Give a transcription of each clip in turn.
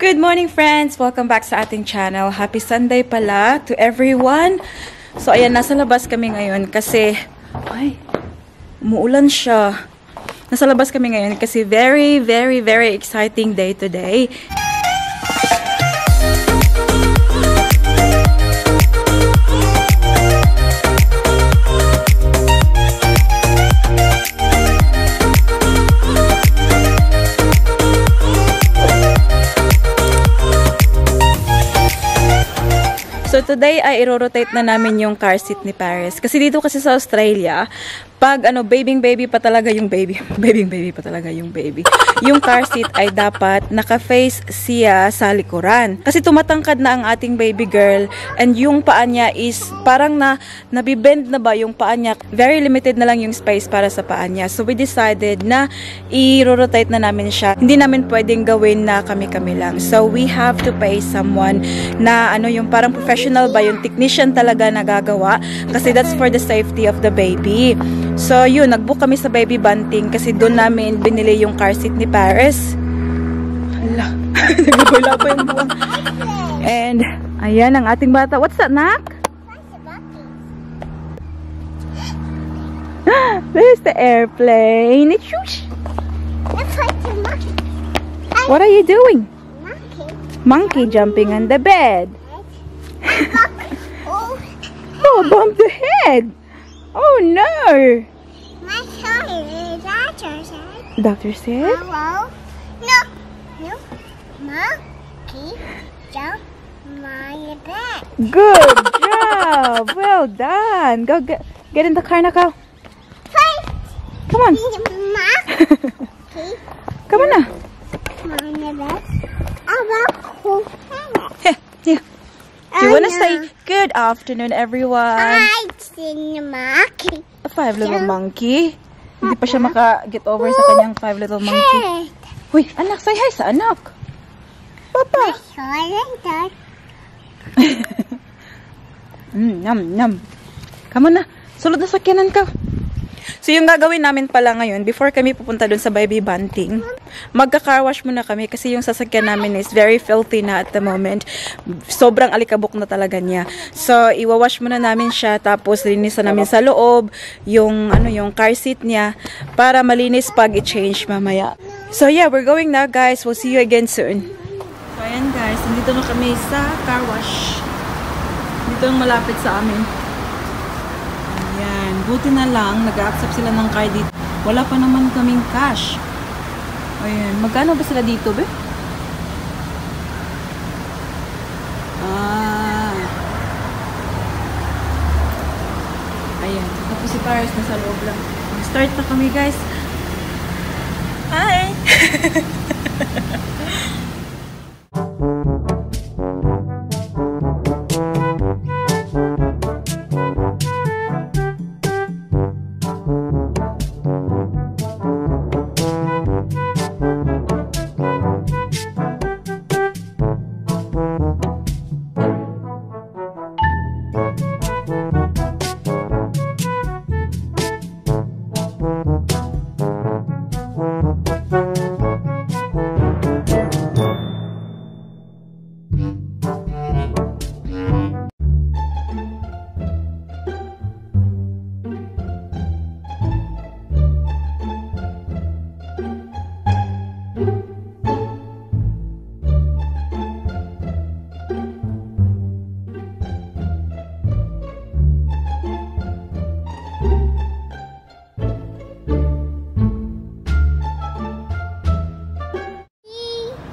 Good morning friends! Welcome back sa ating channel. Happy Sunday pala to everyone. So ayan, nasa labas kami ngayon kasi umuulan siya. Nasa labas kami ngayon kasi very exciting day today. So today ay i-rotate na namin yung car seat ni Paris. Kasi dito kasi sa Australia, pag baby pa talaga yung baby. Baby pa talaga yung baby. Yung car seat ay dapat naka-face siya sa likuran. Kasi tumatangkad na ang ating baby girl and yung paa niya is parang nabibend na ba yung paa niya. Very limited na lang yung space para sa paa niya. So we decided na i-rotate na namin siya. Hindi namin pwedeng gawin na kami-kami lang. So we have to pay someone na yung parang professional ba, yung technician talaga na gagawa. Kasi that's for the safety of the baby. So, yun, nag-book kami sa Baby Bunting kasi doon namin binili yung car seat ni Paris. Hala, nagabala pa yung buwang. And, ayan ang ating bata. What's that, Nak? There's the airplane. It's shush. What are you doing? Monkey jumping on the bed. Oh, bump the head. Oh no! My sorry, doctor said. Doctor said? Hello? No. Monkey jump my bed. Good job! Well done! Go get in the car now, go. Come on. Monkey. Come on now. My bed. Here. Do you want to say good afternoon, everyone? I sing the monkey. A 5 little monkey. Hindi pa siya maka-get over sa kanyang 5 little monkey. Uy, anak, say hi sa anak. Papa. Yum. Come on na. Sulod na sakyanan ka. So, yung gagawin namin pala ngayon, before kami pupunta dun sa Baby Bunting, magka-car wash muna kami kasi yung sasakyan namin is very filthy na at the moment. Sobrang alikabok na talaga niya. So, iwawash muna namin siya, tapos linisan namin sa loob, yung car seat niya, para malinis pag i-change mamaya. So, yeah, we're going now, guys. We'll see you again soon. So, ayan, guys. Nandito na kami sa car wash. Dito yung malapit sa amin. Buti na lang, nag-accept sila ng card dito. Wala pa naman kaming cash. Ayan. Magkano ba sila dito, be? Ayan. Tapos si Paris nasa loob lang. Start na kami, guys. Hi!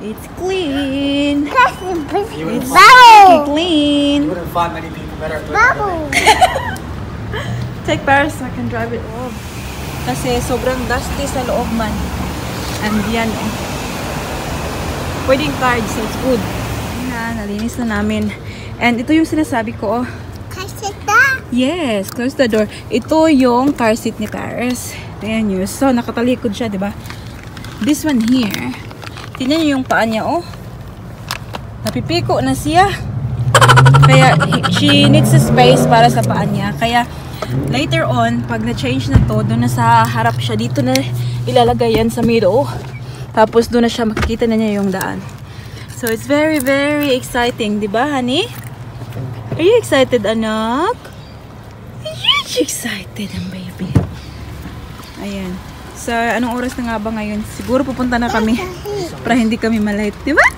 It's clean. It's clean. You wouldn't find many people better at Bubble. Take Paris so I can drive it off. Kasi sobrang dusty sa loob man. And yan pwedeng card, so it's good. Nalinis na namin. And ito yung sinasabi ko, Yes, close the door. Ito yung car seat ni Paris. Ayan yun. So, nakatalikod siya, diba? This one here, tingnan niyo yung paa niya, oh. Napipiko na siya. Kaya, she needs a space para sa paa niya. Kaya, later on, pag na-change na to, doon na sa harap siya. Dito na ilalagay yan sa middle. Tapos, doon na siya, makikita na niya yung daan. So, it's very, very exciting. Diba, honey? Are you excited, anak? Are you excited, ang baby? Ayan. So, anong oras na nga ba ngayon? Siguro pupunta na kami para hindi kami malate. Diba?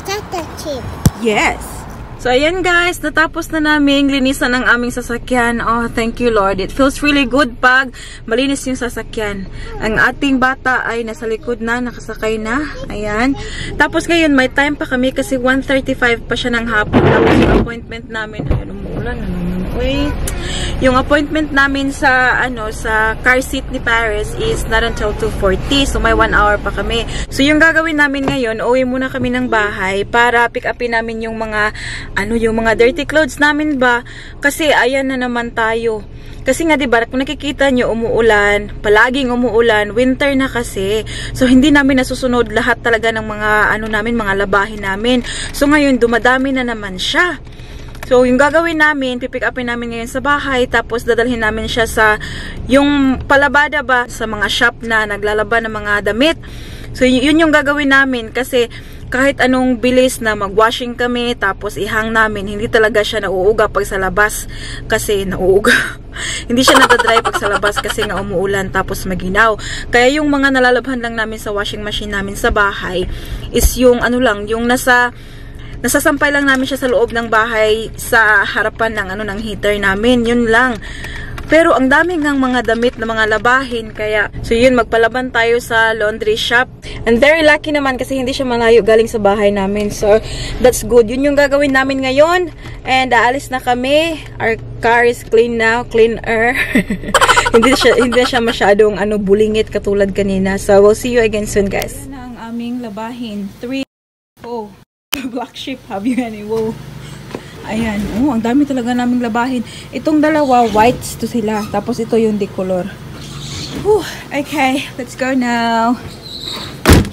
Tata chip. Yes! So, ayan guys, natapos na namin linisan ang aming sasakyan. Oh, thank you Lord. It feels really good pag malinis yung sasakyan. Ang ating bata ay nasa likod na, nakasakay na. Ayan. Tapos ngayon, may time pa kami kasi 1:35 pa siya ng hapon. Tapos yung appointment namin, ay, umuulan na naman. Wait. Yung appointment namin sa, sa car seat ni Paris is not until 2:40. So, may 1 hour pa kami. So, yung gagawin namin ngayon, uwi muna kami ng bahay para pick upin namin yung mga yung mga dirty clothes namin ba? Kasi ayan na naman tayo. Kasi nga diba, kung nakikita nyo, umuulan, palaging umuulan, winter na kasi. So hindi namin nasusunod lahat talaga ng mga mga labahin namin. So ngayon dumadami na naman siya. So yung gagawin namin, pipick upin namin ngayon sa bahay, tapos dadalhin namin siya sa yung palabada ba sa mga shop na naglalaba ng mga damit. So yun yung gagawin namin kasi kahit anong bilis na mag-washing kami, tapos ihang namin, hindi talaga siya nauuga pag sa labas. Kasi nauuga. Hindi siya nadadry pag sa labas kasi nga umuulan tapos maginaw. Kaya yung mga nalalabhan lang namin sa washing machine namin sa bahay is yung yung nasasampay lang namin siya sa loob ng bahay sa harapan ng heater namin. Yun lang. Pero ang dami ngang mga damit na mga labahin. Kaya, so yun, magpalaban tayo sa laundry shop. And very lucky naman kasi hindi siya malayo galing sa bahay namin. So, that's good. Yun yung gagawin namin ngayon. And aalis na kami. Our car is clean now. Cleaner. hindi siya masyadong bulingit katulad kanina. So, we'll see you again soon, guys. Yan na ang aming labahin. 3. Oh, black sheep. Have you any? Whoa. Ayan. Oh, ang dami talaga naming labahin. Itong dalawa, whites to sila. Tapos ito yung decolor. Okay, let's go now.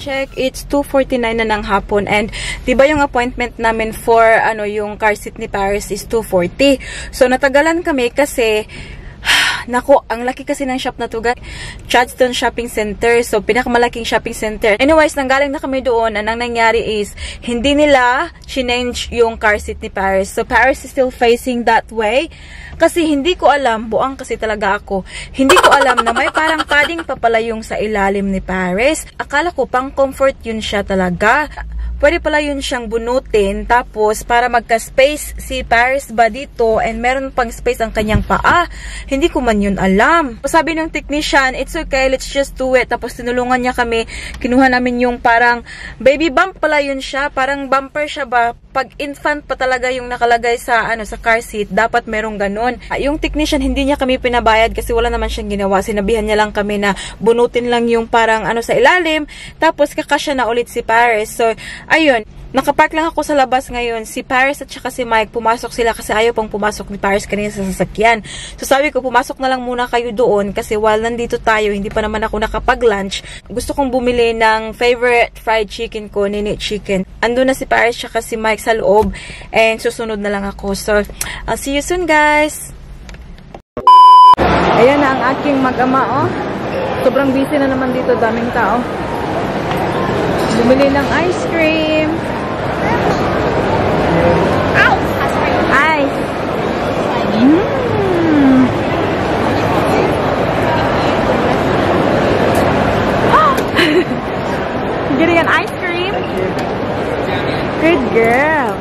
Check, it's 2:49 na ng hapon. And, diba yung appointment namin for, yung car seat ni Paris is 2:40. So, natagalan kami kasi, nako, ang laki kasi ng shop na to, guys. Chadstone Shopping Center. So, pinakamalaking shopping center. Anyways, nanggaling na kami doon. Anong nangyari is, hindi nila change yung car seat ni Paris. So, Paris is still facing that way. Kasi hindi ko alam, buang kasi talaga ako, hindi ko alam na may parang padding pa pala yung sa ilalim ni Paris. Akala ko pang comfort yun siya talaga. Pwede pala yun siyang bunutin, tapos para magka-space si Paris ba dito, and meron pang space ang kanyang paa. Hindi ko man yun alam. Sabi ng technician, it's okay, let's just do it. Tapos tinulungan niya kami, kinuha namin yung parang baby bump pala yun siya, parang bumper siya ba? Pag infant pa talaga yung nakalagay sa sa car seat, dapat merong ganun. Yung technician, hindi niya kami pinabayad kasi wala naman siyang ginawa. Sinabihan niya lang kami na bunutin lang yung parang sa ilalim, tapos kakasya na ulit si Paris. So, ayun, nakapark lang ako sa labas ngayon. Si Paris at saka si Mike, pumasok sila kasi ayaw pang pumasok ni Paris kanina sa sasakyan. So sabi ko, pumasok na lang muna kayo doon kasi while nandito tayo, hindi pa naman ako nakapag-lunch. Gusto kong bumili ng favorite fried chicken ko, Nini Chicken. Ando na si Paris at saka si Mike sa loob and susunod na lang ako. So, I'll see you soon, guys! Ayan na ang aking mag-ama, oh. Sobrang busy na naman dito, daming tao. Bumili ng ice cream. Ice. Getting an ice cream? Good girl.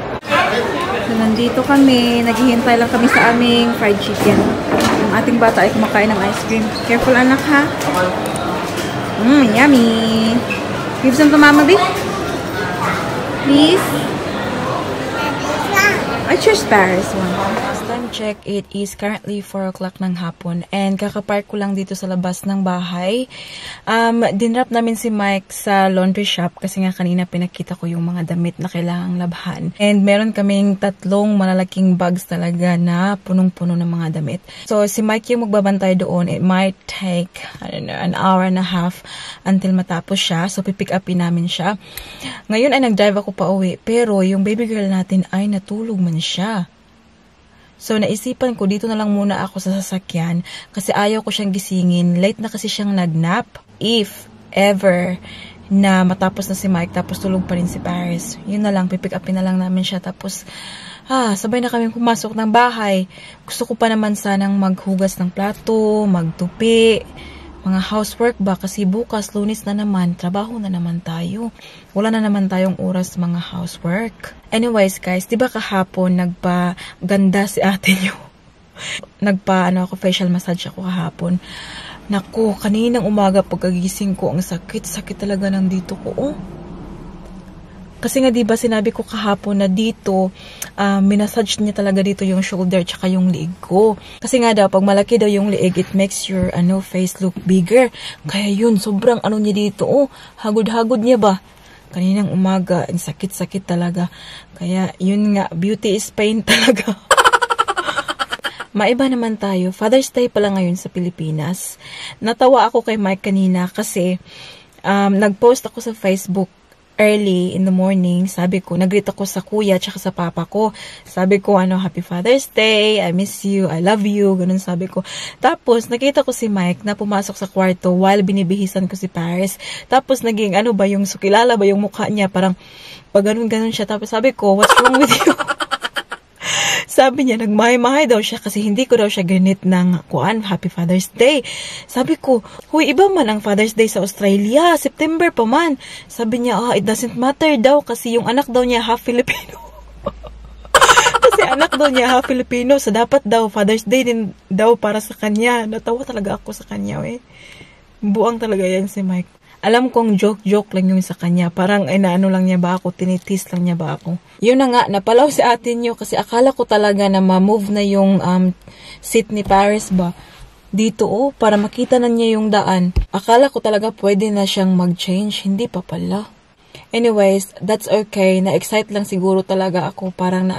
So, nandito kami. Naghihintay lang kami sa aming fried chicken. Yung ating bata ay kumakain ng ice cream. Careful, anak, ha? Yummy. Give some to Mama, babe. Please. I choose Paris one. Last time check, it is currently 4 o'clock ng hapon. And kakapark ko lang dito sa labas ng bahay. Dinrap namin si Mike sa laundry shop kasi nga kanina pinakita ko yung mga damit na kailangang labhan. And meron kaming 3 malalaking bags talaga na punong-puno ng mga damit. So si Mike yung magbabantay doon. It might take, I don't know, an hour and a half until matapos siya. So pipick upin namin siya. Ngayon ay nag-drive ako pa uwi. Pero yung baby girl natin ay natulog man siya. So, naisipan ko, dito na lang muna ako sa sasakyan kasi ayaw ko siyang gisingin. Late na kasi siyang nagnap. If ever na matapos na si Mike, tapos tulog pa rin si Paris. Yun na lang, pipick upin na lang namin siya. Tapos, sabay na kami pumasok ng bahay. Gusto ko pa naman sanang maghugas ng plato, magtupi, mga housework ba? Kasi bukas, Lunes na naman, trabaho na naman tayo. Wala na naman tayong oras mga housework. Anyways guys, diba kahapon nagpa-ganda si ate nyo? Ako, facial massage ako kahapon. Naku, kaninang umaga pagkagising ko, ang sakit talaga ng dito ko. Oh. Kasi nga diba sinabi ko kahapon na dito, minasage niya talaga dito yung shoulder tsaka yung liig ko. Kasi nga daw, pag malaki daw yung liig, it makes your face look bigger. Kaya yun, sobrang niya dito. Oh, hagod-hagod niya ba? Kaninang umaga, ang sakit-sakit talaga. Kaya yun nga, beauty is pain talaga. Maiba naman tayo. Father's Day pala ngayon sa Pilipinas. Natawa ako kay Mike kanina kasi nag-post ako sa Facebook early in the morning. Sabi ko, nag-greet ako sa kuya tsaka sa papa ko. Sabi ko, Happy Father's Day, I miss you, I love you, ganun sabi ko. Tapos, nakita ko si Mike na pumasok sa kwarto while binibihisan ko si Paris. Tapos, naging, yung sukilala ba yung mukha niya, parang, pag ganun-ganun siya. Tapos, sabi ko, what's wrong with you? Sabi niya, nagmahay-mahay daw siya kasi hindi ko daw siya ganit ng Happy Father's Day. Sabi ko, huy, iba man ang Father's Day sa Australia, September pa man. Sabi niya, it doesn't matter daw kasi yung anak daw niya half Filipino. Kasi anak daw niya half Filipino, so dapat daw Father's Day din daw para sa kanya. Natawa talaga ako sa kanya, Buang talaga yan si Mike. Alam kong joke-joke lang yung sa kanya. Parang, lang niya ba ako? Tinitis lang niya ba ako? Yun na nga, napalaw si atin nyo kasi akala ko talaga na ma-move na yung seat ni Paris ba? Dito, para makita na niya yung daan. Akala ko talaga pwede na siyang mag-change. Hindi pa pala. Anyways, that's okay. Na-excite lang siguro talaga ako. Parang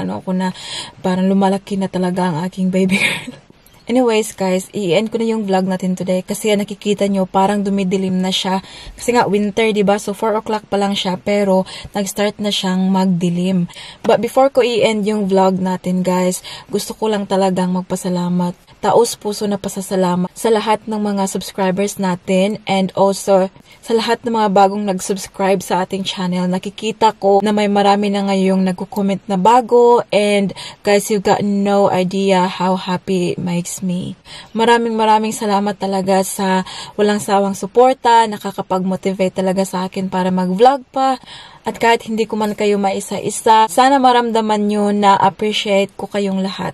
parang lumalaki na talaga ang aking baby girl. Anyways, guys, i-end ko na yung vlog natin today kasi nakikita nyo parang dumidilim na siya. Kasi nga winter, diba? So 4 o'clock pa lang siya pero nag-start na siyang magdilim. But before ko i-end yung vlog natin, guys, gusto ko lang talagang magpasalamat. Taos-puso na pasasalamat sa lahat ng mga subscribers natin and also sa lahat ng mga bagong nag-subscribe sa ating channel. Nakikita ko na may marami na ngayong nagko-comment na bago and guys, you got no idea how happy it makes me. Maraming salamat talaga sa walang sawang suporta, nakakapag-motivate talaga sa akin para mag-vlog pa. At kahit hindi ko man kayo maisa-isa, sana maramdaman nyo na appreciate ko kayong lahat.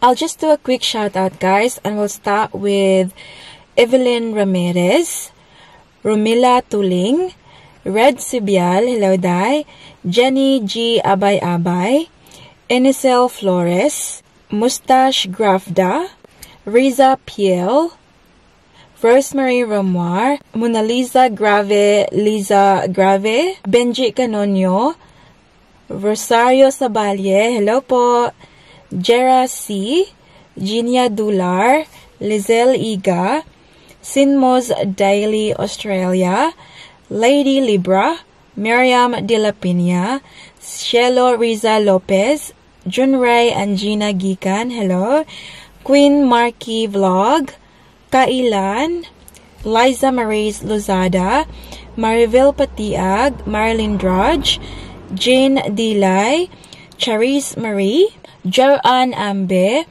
I'll just do a quick shout out, guys, and we'll start with Evelyn Ramirez, Romila Tuling, Red Sibial, hello Day, Jenny G. Abay-Abay, Enisel Flores, Mustache Grafda, Riza Piel, Rosemary Romoir, Mona Lisa Grave, Liza Grave, Benji Canonio, Rosario Sabalye, hello po, Jera C, Ginia Dular, Lizelle Iga, Sinmos Daily Australia, Lady Libra, Miriam De La Pina, Cielo Riza Lopez, Junray and Gina Gikan, hello, Queen Marky Vlog, Kailan, Liza Maurice Lozada, Mariville Patiag, Marilyn Drudge, Jane Dilay, Charis Marie, Joanne Ambe,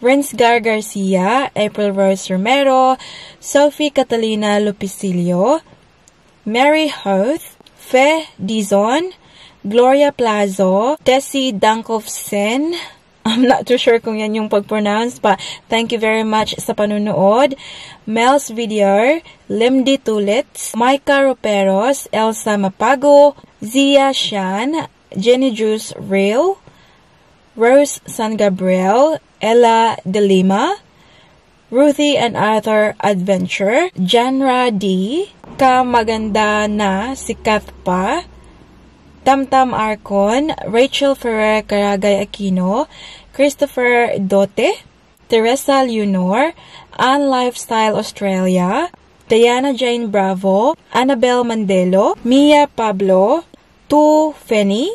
Rensgar Garcia, April Rose Romero, Sophie Catalina Lupicilio, Mary Hoth, Fe Dizon, Gloria Plazo, Tessie Dankovsen. I'm not too sure kung yan yung pag-pronounce, but thank you very much sa panunood. Mel's Video, Limdi Tulits, Micah Roperos, Elsa Mapago, Zia Shan, Jenny Juice Real, Rose San Gabriel, Ella De Lima, Ruthie and Arthur Adventure, Janra D, Kamaganda na Sikat Pa, Tamtam Arcon, Rachel Ferrer Caragay Aquino, Christopher Dote, Teresa Leonor, Ann Lifestyle Australia, Diana Jane Bravo, Annabelle Mandelo, Mia Pablo, Tu Feni,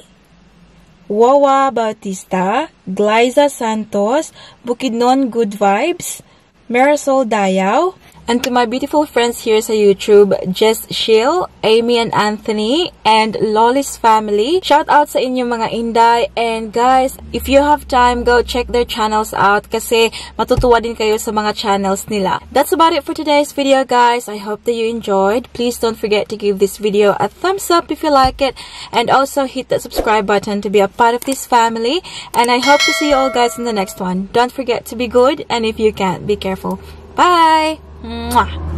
Wawa Bautista, Glyza Santos, Bukidnon Good Vibes, Marisol Dayaw, And to my beautiful friends here sa YouTube, Jess Shill, Amy and Anthony, and Lolly's family. Shout out sa inyong mga Inday. And guys, if you have time, go check their channels out kasi matutuwa din kayo sa mga channels nila. That's about it for today's video, guys. I hope that you enjoyed. Please don't forget to give this video a thumbs up if you like it, and also hit that subscribe button to be a part of this family. And I hope to see you all guys in the next one. Don't forget to be good, and if you can, be careful. Bye! Mwah!